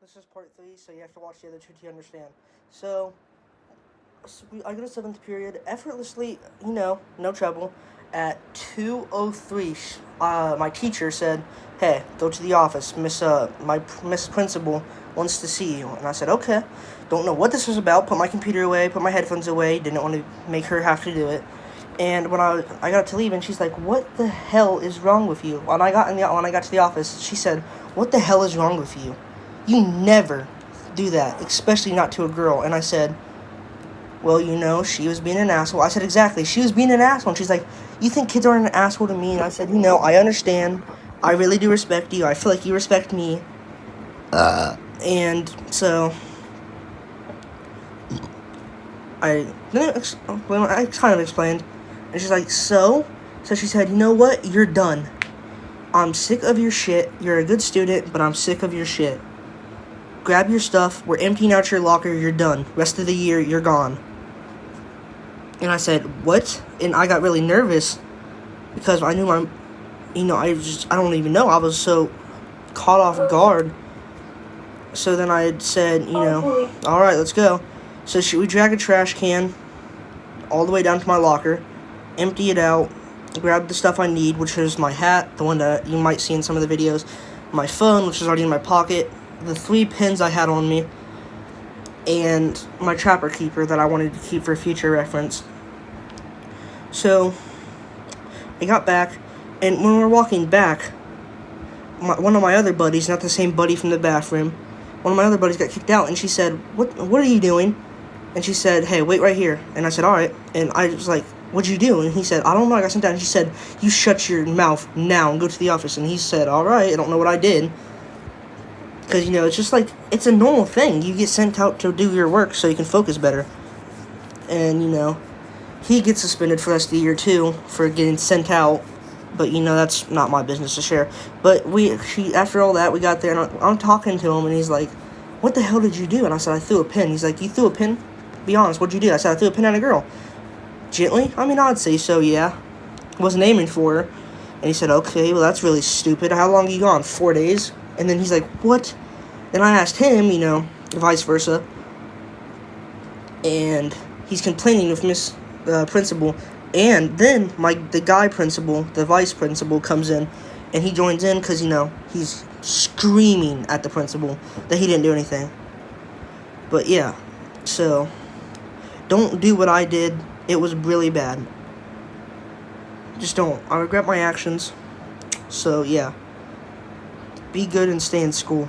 this is part 3, so you have to watch the other 2 to understand. So I go to 7th period, effortlessly, no trouble. At 2:03, my teacher said, "Hey, go to the office. Miss Principal wants to see you." And I said, "Okay." Don't know what this was about. Put my computer away, put my headphones away. Didn't want to make her have to do it. And when I got to leave, and she's like, "What the hell is wrong with you?" When I got to the office, she said, "What the hell is wrong with you? You never do that, especially not to a girl." And I said, "Well, she was being an asshole." I said, "Exactly, she was being an asshole." And she's like, "You think kids aren't an asshole to me?" And I said, "I understand. I really do respect you. I feel like you respect me." And so I kind of explained. And she's like, So she said, "You know what? You're done. I'm sick of your shit. You're a good student, but I'm sick of your shit. Grab your stuff. We're emptying out your locker. You're done. Rest of the year, you're gone." And I said, "What?" And I got really nervous because I knew I don't even know. I was so caught off guard. So then I said, "All right, let's go." So we drag a trash can all the way down to my locker, empty it out, grab the stuff I need, which is my hat, the one that you might see in some of the videos, my phone, which is already in my pocket, the 3 pins I had on me, and my Trapper Keeper that I wanted to keep for future reference. So I got back, and when we were walking back, one of my other buddies, not the same buddy from the bathroom, one of my other buddies got kicked out, and she said, What are you doing?" And she said, "Hey, wait right here." And I said, "All right." And I was like, "What'd you do?" And he said, "I don't know, I got sent down." And she said, "You shut your mouth now and go to the office." And he said, "All right, I don't know what I did." Because, it's just like, it's a normal thing. You get sent out to do your work so you can focus better. And, he gets suspended for the rest of the year, too, for getting sent out. But, that's not my business to share. But after all that, we got there, and I'm talking to him, and he's like, "What the hell did you do?" And I said, "I threw a pin." He's like, "You threw a pin? Be honest, what'd you do?" I said, "I threw a pin at a girl." "Gently?" I mean, I'd say so, yeah. Wasn't aiming for her. And he said, "Okay, well, that's really stupid. How long are you gone? 4 days?" And then he's like, "What?" Then I asked him, vice versa. And he's complaining with Miss Principal. And then the guy principal, the vice principal, comes in. And he joins in because, he's screaming at the principal that he didn't do anything. But, yeah. So, don't do what I did. It was really bad. Just don't. I regret my actions. So, yeah. Be good and stay in school.